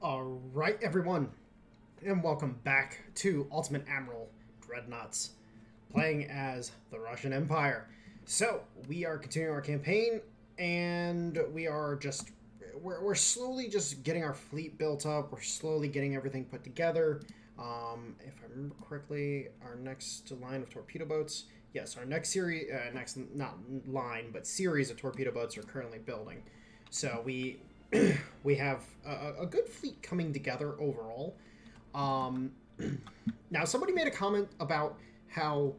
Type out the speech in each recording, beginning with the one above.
Alright, everyone, and welcome back to Ultimate Admiral Dreadnoughts, playing as the Russian Empire. So, we are continuing our campaign, and we're slowly just getting our fleet built up, we're slowly getting everything put together. If I remember correctly, our next line of torpedo boats, yes, our next series, not line, but series of torpedo boats are currently building. So, we have a good fleet coming together overall. Um, Now, somebody made a comment about how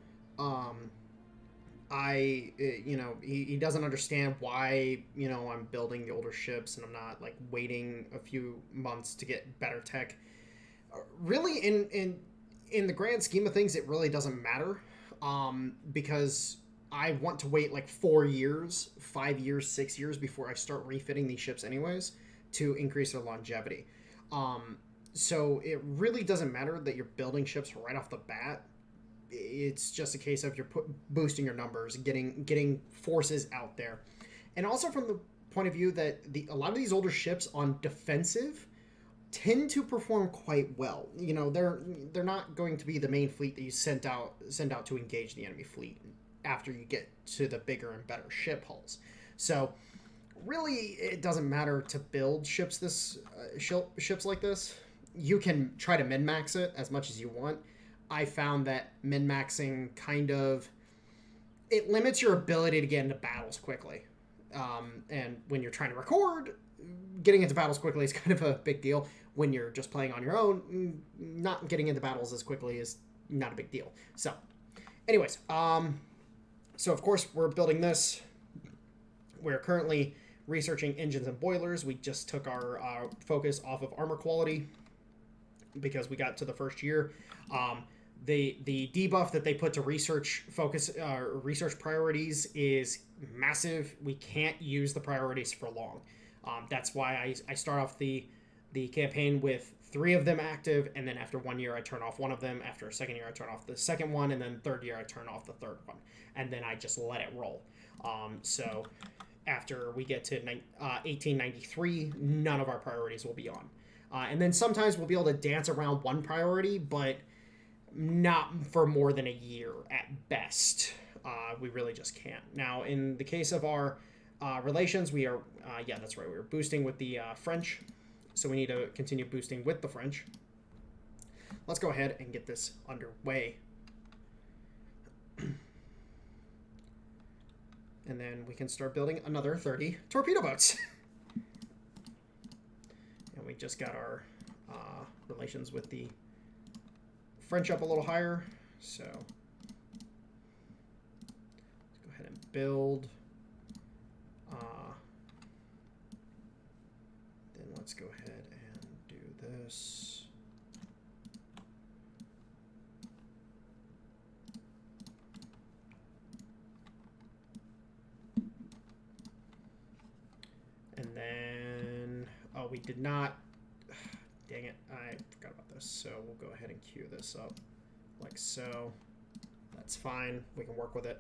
he doesn't understand why I'm building the older ships and I'm not like waiting a few months to get better tech. Really, in the grand scheme of things, it really doesn't matter, because I want to wait like 4 years, 5 years, 6 years before I start refitting these ships, anyways, to increase their longevity. So it really doesn't matter that you're building ships right off the bat. It's just a case of boosting your numbers, getting forces out there, and also from the point of view that a lot of these older ships on defensive tend to perform quite well. They're not going to be the main fleet that you send out to engage the enemy fleet after you get to the bigger and better ship hulls. So really, it doesn't matter to build ships like this. You can try to min max it as much as you want. I found that min maxing it limits your ability to get into battles quickly. And when you're trying to record, getting into battles quickly is kind of a big deal. When you're just playing on your own, not getting into battles as quickly is not a big deal. So, anyways, so of course we're building this. We're currently researching engines and boilers. We just took our focus off of armor quality because we got to the first year. The debuff that they put to research priorities is massive. We can't use the priorities for long. That's why I start off the campaign with 3 of them active, and then after 1 year I turn off one of them. After a second year I turn off the second one, and then third year I turn off the third one, and then I just let it roll. So after we get to 1893, none of our priorities will be on. And then sometimes we'll be able to dance around one priority, but not for more than a year at best. We really just can't. Now, in the case of our relations, we are, that's right, we were boosting with the French, so we need to continue boosting with the French. Let's go ahead and get this underway. And then we can start building another 30 torpedo boats. And we just got our relations with the French up a little higher. So let's go ahead and build. Then let's go ahead and do this. And then, we did not, dang it, I forgot about this. So we'll go ahead and queue this up like so. That's fine, we can work with it.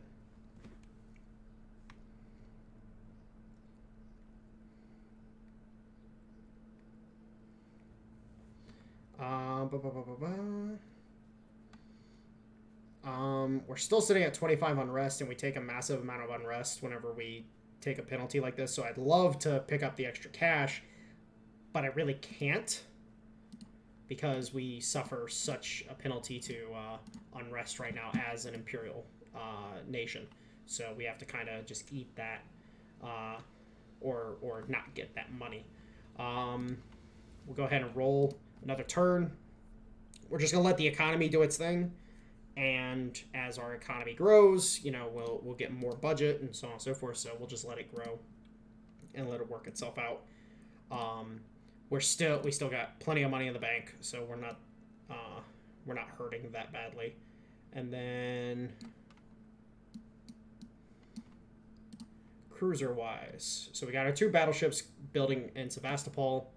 We're still sitting at 25 unrest, and we take a massive amount of unrest whenever we take a penalty like this, so I'd love to pick up the extra cash, but I really can't because we suffer such a penalty to unrest right now as an imperial nation. So we have to kind of just eat that or not get that money. We'll go ahead and roll another turn. We're just going to let the economy do its thing. And as our economy grows, we'll get more budget and so on and so forth. So we'll just let it grow and let it work itself out. We still got plenty of money in the bank, so we're not hurting that badly. And then cruiser wise, so we got our 2 battleships building in Sevastopol.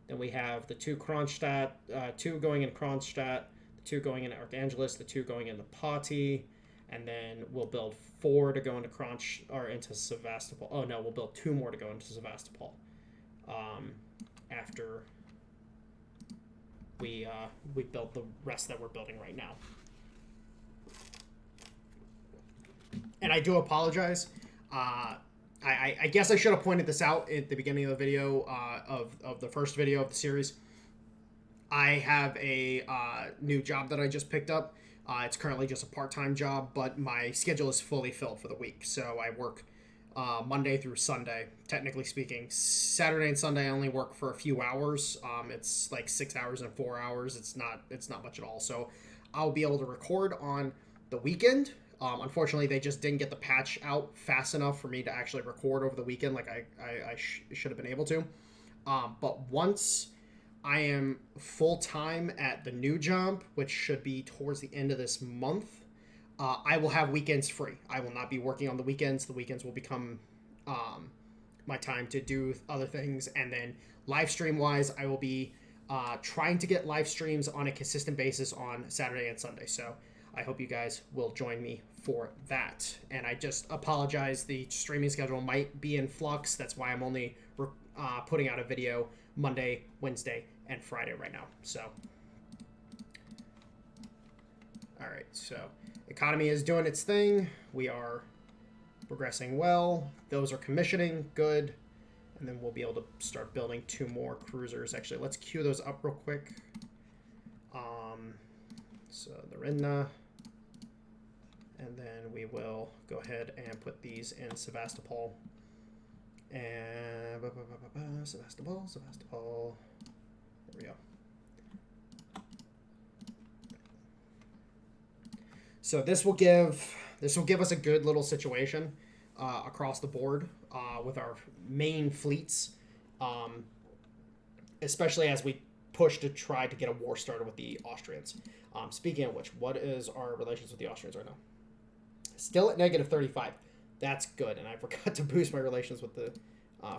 Then we have the 2 Kronstadt, 2 going in Kronstadt, 2 going into Archangelis, the 2 going into Poti, and then we'll build 4 to go into into Sevastopol. Oh no, we'll build 2 more to go into Sevastopol. After we build the rest that we're building right now. And I do apologize. I guess I should have pointed this out at the beginning of the video, of the first video of the series. I have a new job that I just picked up. It's currently just a part-time job, but my schedule is fully filled for the week. So I work Monday through Sunday, technically speaking. Saturday and Sunday I only work for a few hours. It's like 6 hours and 4 hours. It's not much at all. So I'll be able to record on the weekend. Unfortunately, they just didn't get the patch out fast enough for me to actually record over the weekend like I should have been able to. But once I am full-time at the new job, which should be towards the end of this month, I will have weekends free. I will not be working on the weekends. The weekends will become my time to do other things. And then live stream-wise, I will be trying to get live streams on a consistent basis on Saturday and Sunday. So I hope you guys will join me for that. And I just apologize. The streaming schedule might be in flux. That's why I'm only putting out a video Monday, Wednesday, and Friday right now. So, all right. So, economy is doing its thing. We are progressing well. Those are commissioning. Good. And then we'll be able to start building 2 more cruisers. Actually, let's queue those up real quick. So, they're in the... And then we will go ahead and put these in Sevastopol. And Sevastopol. There we go. So this will give us a good little situation across the board with our main fleets, especially as we push to try to get a war started with the Austrians. Speaking of which, what is our relations with the Austrians right now? Still at negative 35. That's good. And I forgot to boost my relations with the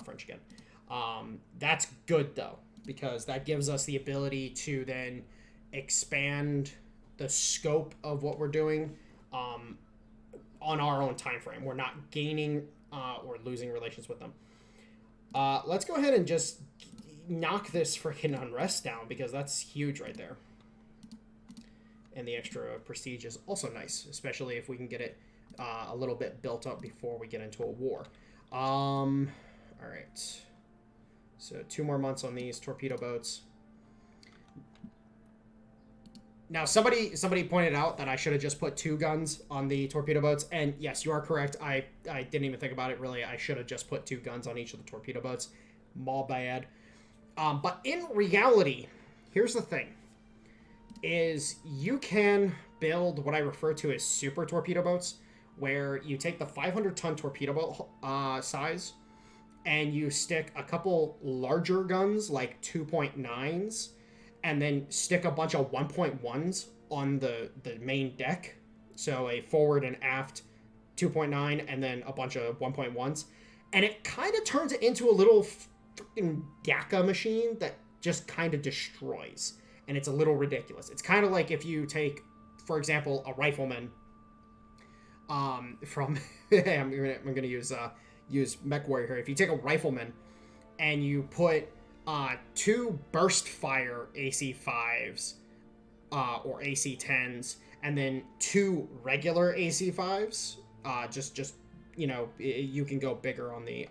French again. That's good, though, because that gives us the ability to then expand the scope of what we're doing on our own time frame. We're not gaining or losing relations with them. Let's go ahead and just knock this freaking unrest down, because that's huge right there. And the extra prestige is also nice, especially if we can get it a little bit built up before we get into a war. All right. So 2 more months on these torpedo boats. Now, somebody pointed out that I should have just put 2 guns on the torpedo boats. And yes, you are correct. I didn't even think about it, really. I should have just put 2 guns on each of the torpedo boats. My bad. But in reality, here's the thing. Is you can build what I refer to as super torpedo boats, where you take the 500-ton torpedo boat size and you stick a couple larger guns like 2.9s and then stick a bunch of 1.1s on the main deck. So a forward and aft 2.9 and then a bunch of 1.1s. And it kind of turns it into a little freaking GACA machine that just kind of destroys. And it's a little ridiculous. It's kind of like if you take, for example, a rifleman from... I'm going to use Mech Warrior here. If you take a rifleman and you put 2 burst fire AC-5s or AC-10s and then 2 regular AC-5s, just you know, you can go bigger on the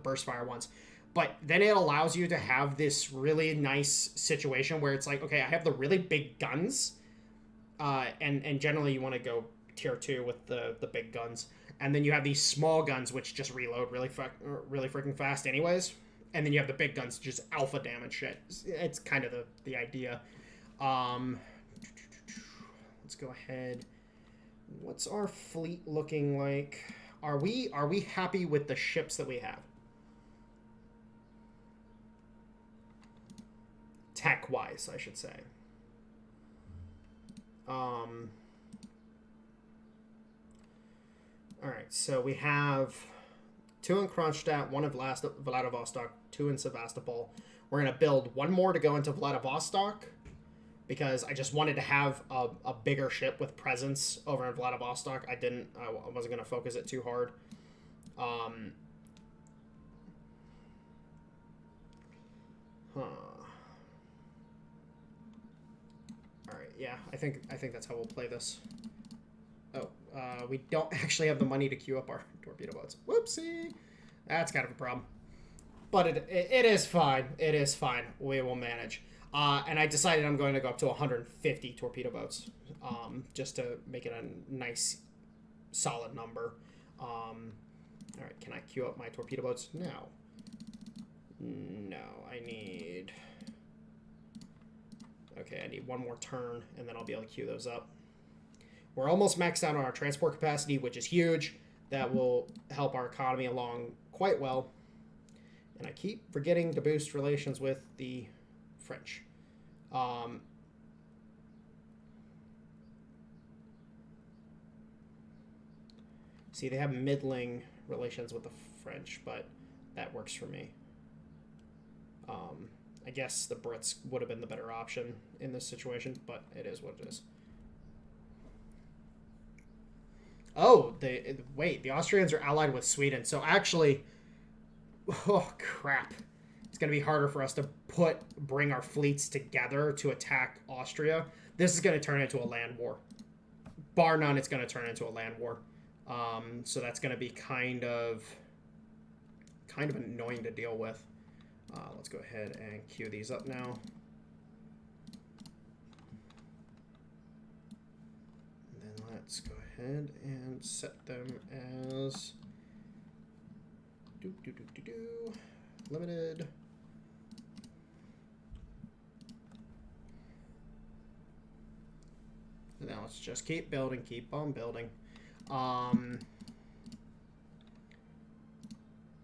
burst fire ones. But then it allows you to have this really nice situation where it's like, okay, I have the really big guns, and generally you want to go tier 2 with the big guns, and then you have these small guns which just reload really freaking fast anyways, and then you have the big guns just alpha damage shit. It's kind of the idea. Let's go ahead. What's our fleet looking like? Are we happy with the ships that we have? Tech-wise, I should say. All right, so we have 2 in Kronstadt, 1 in Vladivostok, 2 in Sevastopol. We're going to build 1 more to go into Vladivostok because I just wanted to have a bigger ship with presence over in Vladivostok. I wasn't going to focus it too hard. Yeah, I think that's how we'll play this. Oh, we don't actually have the money to queue up our torpedo boats. Whoopsie! That's kind of a problem. But it is fine. It is fine. We will manage. And I decided I'm going to go up to 150 torpedo boats, just to make it a nice, solid number. All right, can I queue up my torpedo boats? No. No, I need... Okay, I need one more turn, and then I'll be able to queue those up. We're almost maxed out on our transport capacity, which is huge. That will help our economy along quite well. And I keep forgetting to boost relations with the French. See, they have middling relations with the French, but that works for me. I guess the Brits would have been the better option in this situation, but it is what it is. Oh, wait, the Austrians are allied with Sweden, so actually, oh crap, it's going to be harder for us to bring our fleets together to attack Austria. This is going to turn into a land war. Bar none, it's going to turn into a land war. So that's going to be kind of annoying to deal with. Let's go ahead and queue these up now. And then let's go ahead and set them as limited. And now let's just keep building, keep on building.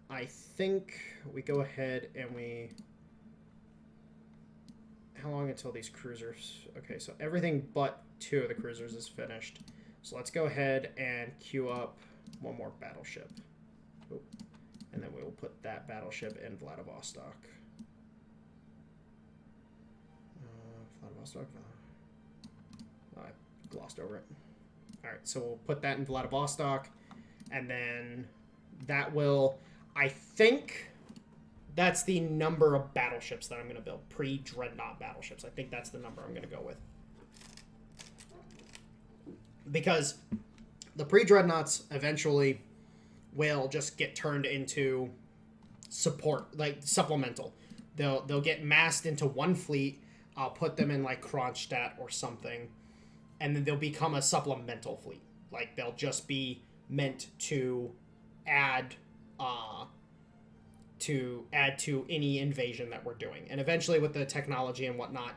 I think we go ahead and we... How long until these cruisers... Okay, so everything but 2 of the cruisers is finished. So let's go ahead and queue up one more battleship. Oh. And then we will put that battleship in Vladivostok. Vladivostok? Oh, I glossed over it. Alright, so we'll put that in Vladivostok. And then that will... I think that's the number of battleships that I'm going to build. Pre-Dreadnought battleships. I think that's the number I'm going to go with. Because the pre-Dreadnoughts eventually will just get turned into support, like supplemental. They'll get massed into one fleet. I'll put them in like Kronstadt or something. And then they'll become a supplemental fleet. Like they'll just be meant to add... to any invasion that we're doing. And eventually with the technology and whatnot,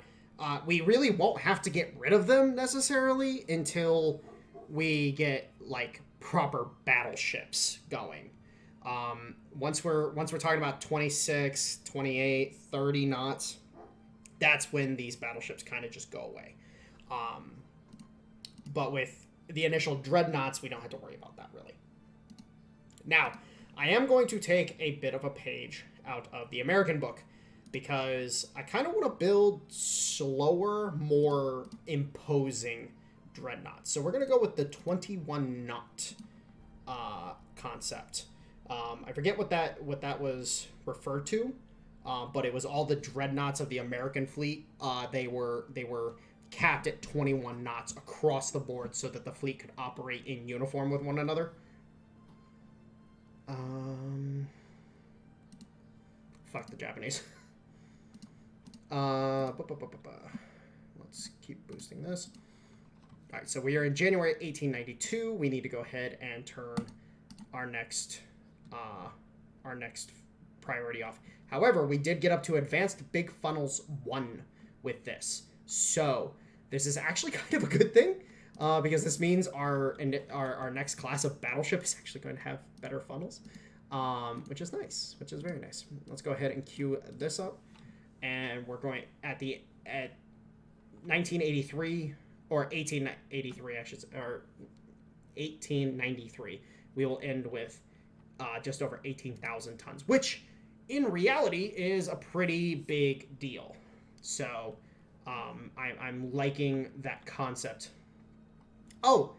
we really won't have to get rid of them necessarily until we get like proper battleships going. Once we're talking about 26, 28, 30 knots, that's when these battleships kind of just go away. But with the initial Dreadnoughts, we don't have to worry about that really. Now, I am going to take a bit of a page out of the American book because I kind of want to build slower, more imposing Dreadnoughts. So we're going to go with the 21 knot concept. I forget what that was referred to, but it was all the Dreadnoughts of the American fleet. They were capped at 21 knots across the board so that the fleet could operate in uniform with one another. Fuck the Japanese. Let's keep boosting this. All right, so we are in January 1892. We need to go ahead and turn our next priority off. However, we did get up to Advanced Big Funnels 1 with this. So this is actually kind of a good thing. Because this means our next class of battleship is actually going to have better funnels, which is nice, which is very nice. Let's go ahead and queue this up, and we're going at 1983 or 1883, I should say, or 1893. We will end with just over 18,000 tons, which in reality is a pretty big deal. So I'm liking that concept. Oh,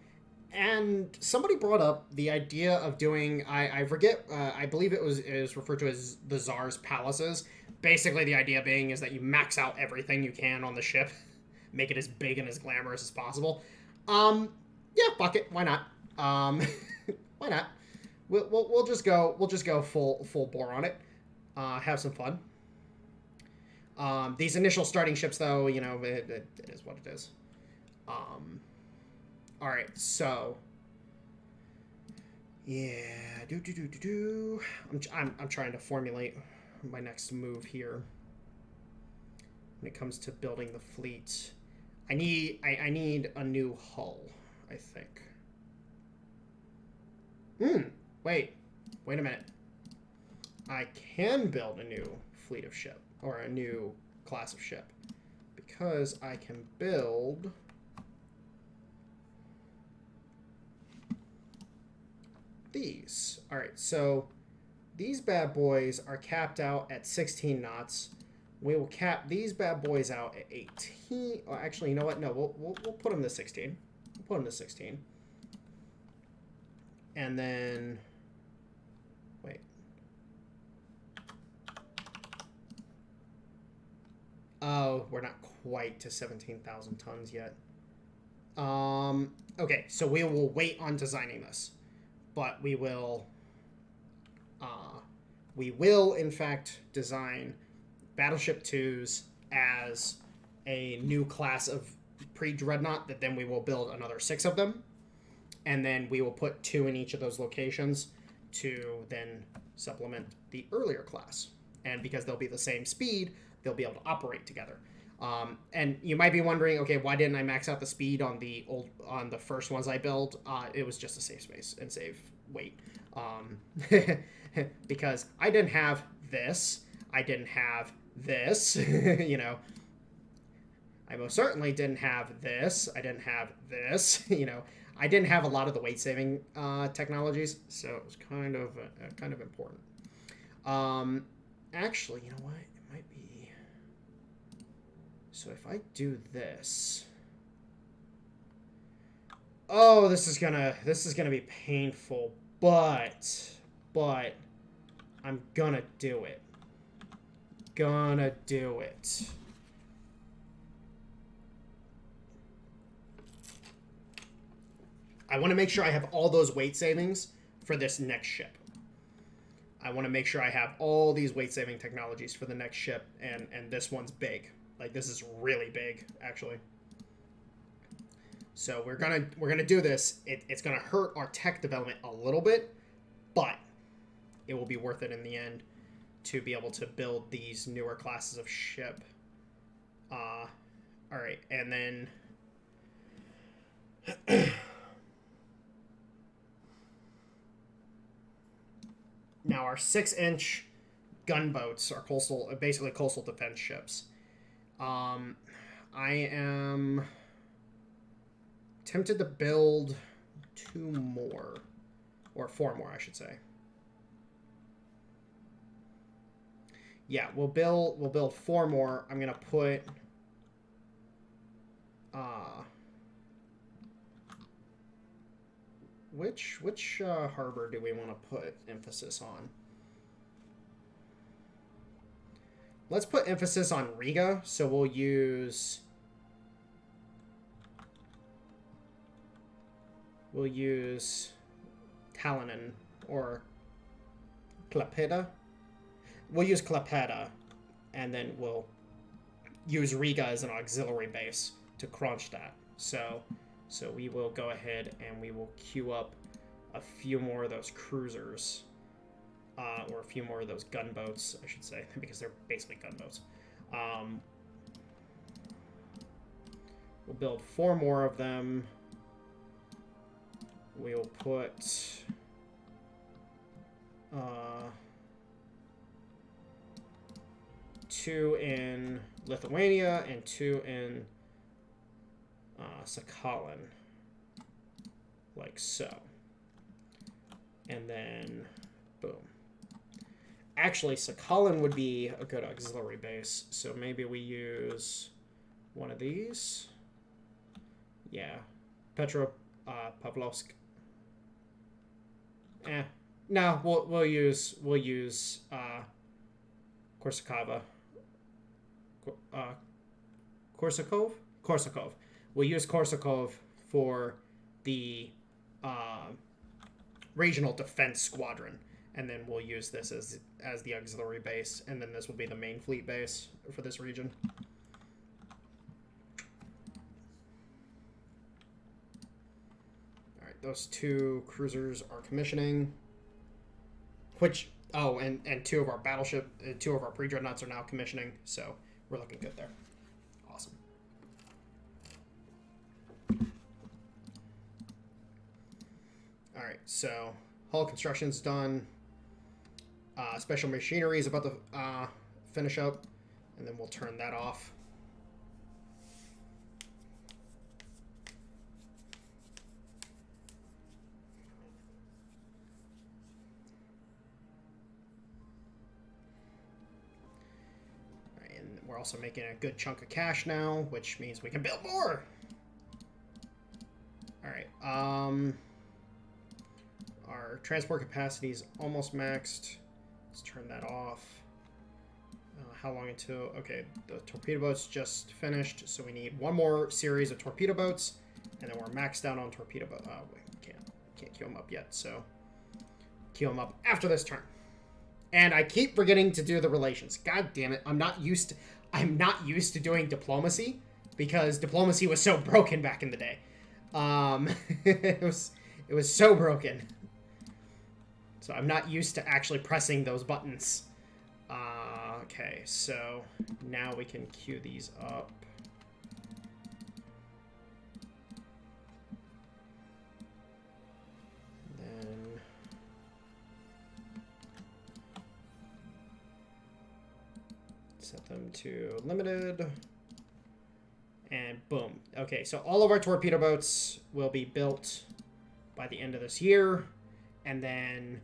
and somebody brought up the idea of doing, I forget, I believe it was referred to as the Tsar's palaces. Basically, the idea being is that you max out everything you can on the ship. make it as big and as glamorous as possible. Yeah, fuck it. Why not? Why not? We'll just go full bore on it. Have some fun. These initial starting ships, though, you know, it is what it is. All right, so yeah, I'm trying to formulate my next move here. When it comes to building the fleet, I need a new hull, I think. Wait a minute. I can build a new fleet of ship, or a new class of ship, because I can build these. All right, so these bad boys are capped out at 16 knots. We will cap these bad boys out at 18. Oh, actually, you know what? No, we'll put them to 16. We'll put them to 16. And then, wait. Oh, we're not quite to 17,000 tons yet. Okay, so we will wait on designing this, but we will in fact design Battleship 2s as a new class of pre-Dreadnought that then we will build another 6 of them. And then we will put 2 in each of those locations to then supplement the earlier class. And because they'll be the same speed, they'll be able to operate together. And you might be wondering, okay, why didn't I max out the speed on the first ones I built? It was just to save space and save weight. Because I didn't have this. I didn't have this, you know. I most certainly didn't have this. I didn't have this, you know. I didn't have a lot of the weight-saving technologies, so it was kind of important. Actually, you know what? It might be. So if I do this, oh, this is gonna be painful, but I'm gonna do it. Gonna do it. I want to make sure I have all those weight savings for this next ship. I want to make sure I have all these weight saving technologies for the next ship, and this one's big. Like, this is really big, actually. So we're gonna do this. It's gonna hurt our tech development a little bit, but it will be worth it in the end to be able to build these newer classes of ship. All right, and then now our 6-inch gunboats are basically coastal defense ships. I am tempted to build 2 more, or 4 more, I should say. Yeah, we'll build 4 more. I'm gonna put which harbor do we want to put emphasis on? Let's put emphasis on Riga. So we'll use Tallinn or Klaipeda. We'll use Klaipeda, and then we'll use Riga as an auxiliary base to Kronstadt. So we will go ahead and we will queue up a few more of those cruisers, or a few more of those gunboats, I should say, because they're basically gunboats. We'll build 4 more of them. We'll put 2 in Lithuania and 2 in Sakhalin, like so. And then, boom. Actually, Sakhalin would be a good auxiliary base, so maybe we use one of these. Yeah, Petropavlovsk. No, we'll use Korsakova. Korsakov. We'll use Korsakov for the regional defense squadron, and then we'll use this as the auxiliary base, and then this will be the main fleet base for this region. All right, those 2 cruisers are commissioning. Which, oh, and 2 of our battleship, 2 of our pre-dreadnoughts are now commissioning, so we're looking good there. Awesome. All right, so hull construction's done. Special machinery is about to finish up, and then we'll turn that off. And we're also making a good chunk of cash now, which means we can build more. All right. Our transport capacity is almost maxed. Let's turn that off. How long until... Okay, the torpedo boat's just finished, so we need 1 more series of torpedo boats, and then we're maxed out on torpedo boat. Oh, wait, can't queue them up yet, so queue them up after this turn. And I keep forgetting to do the relations. God damn it! I'm not used to doing diplomacy because diplomacy was so broken back in the day. It was so broken. So I'm not used to actually pressing those buttons. Okay, so now we can queue these up. Then set them to limited. And boom. Okay, so all of our torpedo boats will be built by the end of this year. And then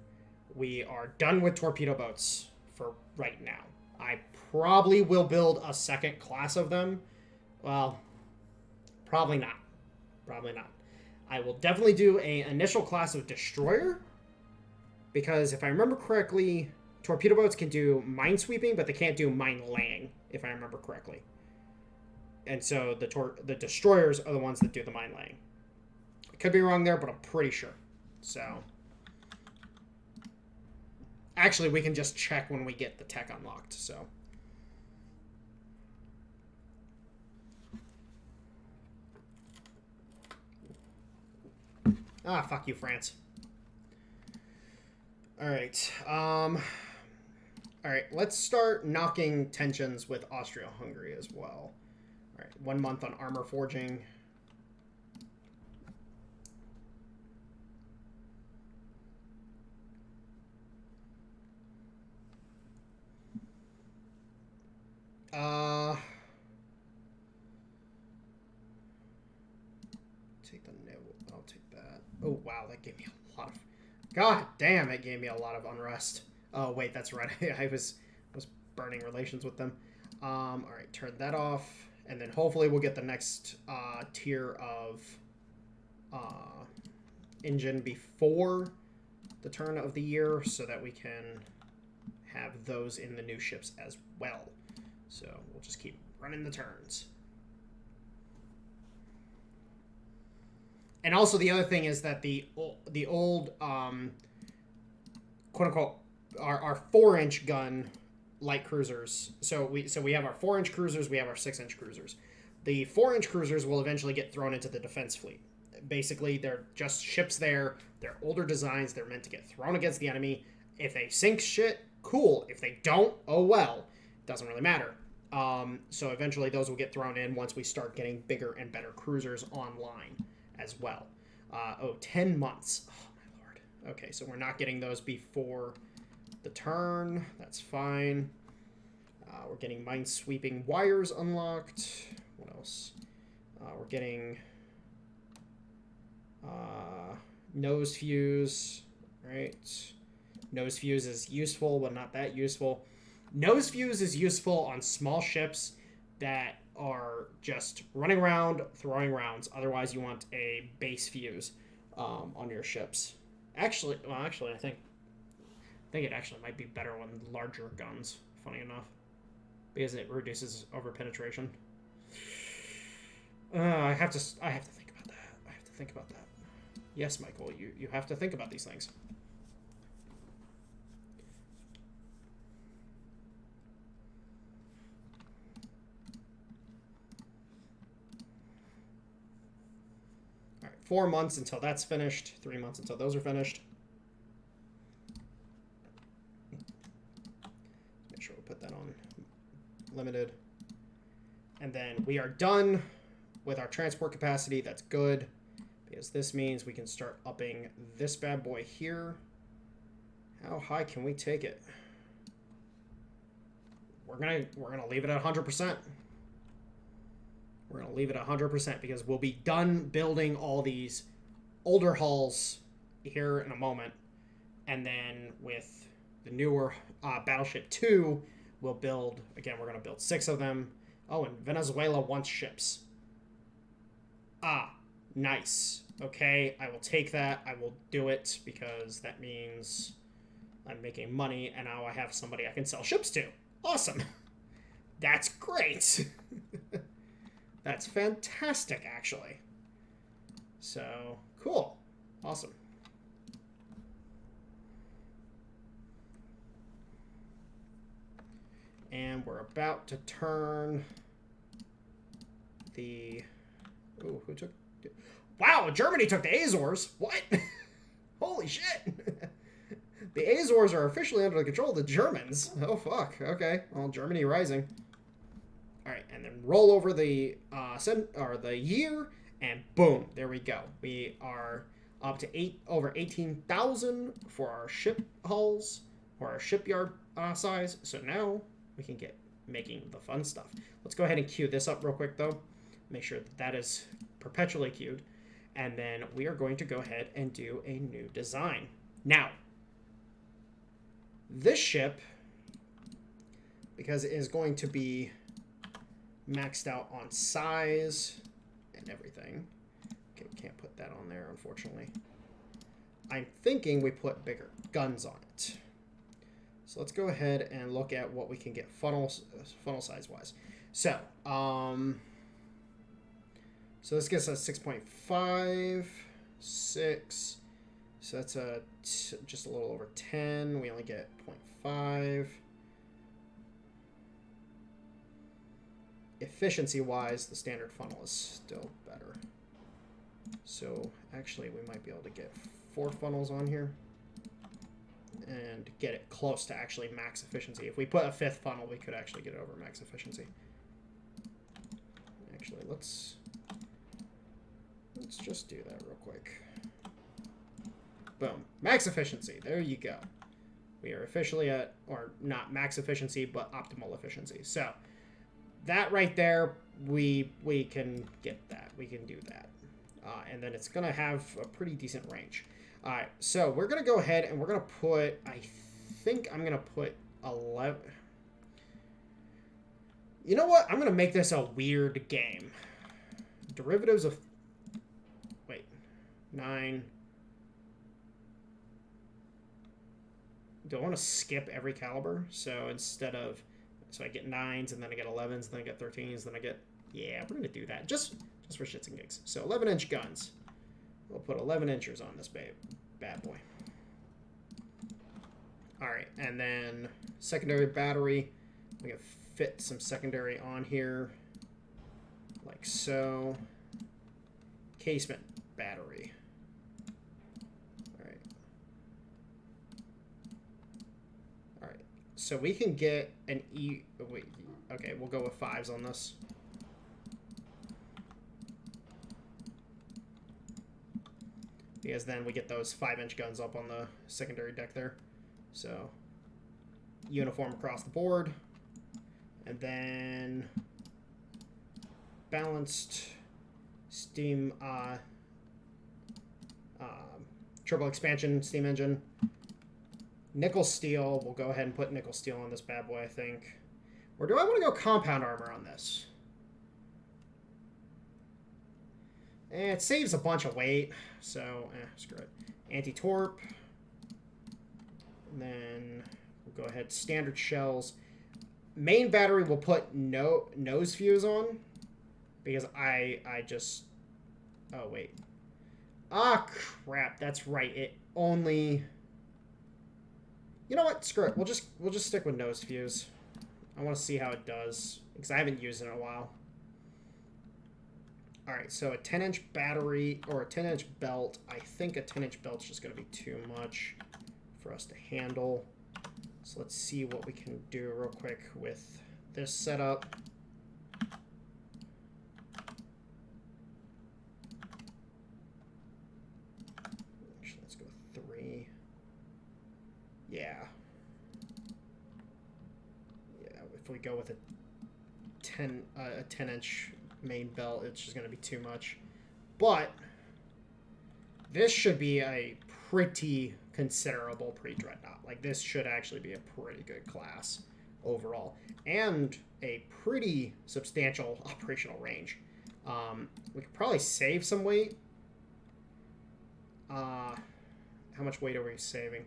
we are done with torpedo boats for right now. I probably will build a second class of them. Well, probably not. Probably not. I will definitely do an initial class of destroyer. Because if I remember correctly, torpedo boats can do minesweeping, but they can't do mine laying, if I remember correctly. And so the destroyers are the ones that do the mine laying. I could be wrong there, but I'm pretty sure. So... Actually, we can just check when we get the tech unlocked, so. Ah, fuck you, France. Alright, alright, let's start knocking tensions with Austria-Hungary as well. Alright, 1 month on armor forging. Take the no. I'll take that. Oh wow, that gave me a lot of. God damn, it gave me a lot of unrest. Oh wait, that's right. I was burning relations with them. All right, turn that off, and then hopefully we'll get the next tier of engine before the turn of the year, so that we can have those in the new ships as well. So we'll just keep running the turns. And also the other thing is that the old quote unquote our 4-inch gun light cruisers. So we have our 4-inch cruisers, we have our 6-inch cruisers. The 4-inch cruisers will eventually get thrown into the defense fleet. Basically, they're just ships there. They're older designs. They're meant to get thrown against the enemy. If they sink shit, cool. If they don't, oh well. Doesn't really matter. So eventually those will get thrown in once we start getting bigger and better cruisers online as well. 10 months. Oh, my lord. Okay, so we're not getting those before the turn. That's fine. We're getting minesweeping wires unlocked. What else? We're getting nose fuse, right? Nose fuse is useful, but not that useful. Nose fuse is useful on small ships that are just running around, throwing rounds. Otherwise, you want a base fuse on your ships. Actually, I think it actually might be better on larger guns, funny enough, because it reduces over penetration. I have to think about that. I have to think about that. Yes, Michael, you have to think about these things. All right, 4 months until that's finished. 3 months until those are finished. Make sure we put that on limited. And then we are done with our transport capacity. That's good, because this means we can start upping this bad boy here. How high can we take it? We're gonna leave it at 100%. We're gonna leave it at 100% because we'll be done building all these older hulls here in a moment, and then with the newer Battleship 2, we'll build again. We're gonna build 6 of them. Oh, and Venezuela wants ships. Ah, nice. Okay, I will take that. I will do it because that means I'm making money, and now I have somebody I can sell ships to. Awesome. That's great. That's fantastic, actually. So, cool. Awesome. And we're about to turn the... Ooh, who took... Wow, Germany took the Azores. What? Holy shit. The Azores are officially under the control of the Germans. Oh, fuck. Okay. Well, Germany rising. All right, and then roll over the the year, and boom, there we go. We are up to over 18,000 for our ship hulls, or our shipyard size. So now we can get making the fun stuff. Let's go ahead and queue this up real quick, though. Make sure that that is perpetually queued. And then we are going to go ahead and do a new design. Now, this ship, because it is going to be maxed out on size and everything. Okay, can't put that on there, unfortunately. I'm thinking we put bigger guns on it. So let's go ahead and look at what we can get funnel size wise. So, so this gets us 6.5, 6. So that's just a little over 10. We only get 0.5. Efficiency-wise, the standard funnel is still better. So actually, we might be able to get 4 funnels on here and get it close to actually max efficiency. If we put a 5th funnel, we could actually get it over max efficiency. Actually, let's just do that real quick. Boom. Max efficiency. There you go. We are officially at, or not max efficiency, but optimal efficiency. So that right there, we can get that. We can do that. And then it's going to have a pretty decent range. All right, so we're going to go ahead and we're going to put, I think I'm going to put 11. You know what? I'm going to make this a weird game. Derivatives of, wait, 9. Do I want to skip every caliber? So instead of, so I get 9s, and then I get 11s, and then I get 13s, then I get, yeah, we're going to do that. Just for shits and gigs. So 11-inch guns. We'll put 11 inchers on this bad boy. All right, and then secondary battery. We can fit some secondary on here, like so. Casement battery. All right. All right. So we can get an wait, okay, we'll go with 5s on this. Because then we get those 5-inch guns up on the secondary deck there. So, uniform across the board. And then balanced steam, triple expansion steam engine. Nickel steel. We'll go ahead and put nickel steel on this bad boy, I think. Or do I want to go compound armor on this? It saves a bunch of weight, so screw it. Anti-torp. And then we'll go ahead, standard shells. Main battery we'll put nose fuse on. because I just... Oh, wait. Ah, crap. That's right. It only... You know what? Screw it. We'll just stick with nose fuse. I want to see how it does, because I haven't used it in a while. All right, so a 10-inch battery or a 10-inch belt. I think a 10-inch belt's just going to be too much for us to handle. So let's see what we can do real quick with this setup. Actually, let's go 3. Yeah. Yeah, if we go with a 10-inch main belt, it's just going to be too much. But this should be a pretty considerable pre-Dreadnought. Like, this should actually be a pretty good class overall. And a pretty substantial operational range. We could probably save some weight. How much weight are we saving?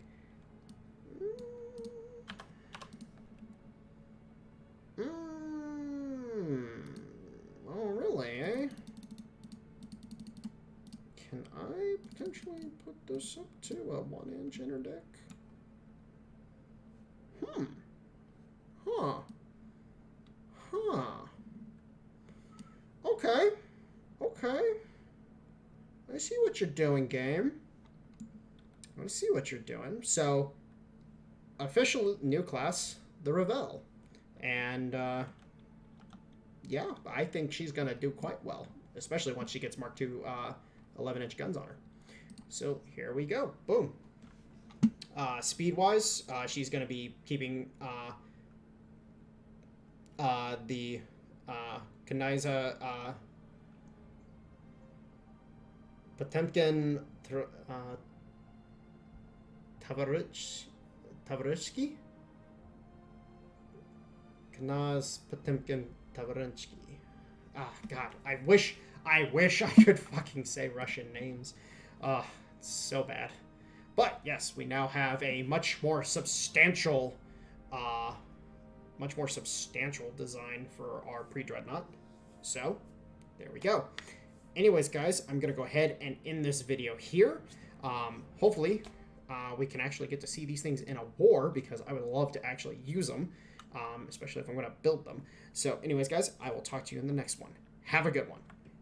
Oh, really, eh? Can I potentially put this up to a 1-inch interdict? Okay. Okay. I see what you're doing, game. I see what you're doing. So, official new class, the Revel. And, yeah, I think she's going to do quite well, especially once she gets Mark II 11-inch guns on her. So here we go. Boom. Speed-wise, she's going to be keeping the Knaiza Potemkin Tavaritsky? Knaz Potemkin Tavaritsky. Ah, God, I wish I could fucking say Russian names. It's so bad. But yes, we now have a much more substantial design for our pre-Dreadnought. So, there we go. Anyways, guys, I'm going to go ahead and end this video here. Hopefully, we can actually get to see these things in a war, because I would love to actually use them, especially if I'm going to build them. So, anyways, guys, I will talk to you in the next one. Have a good one.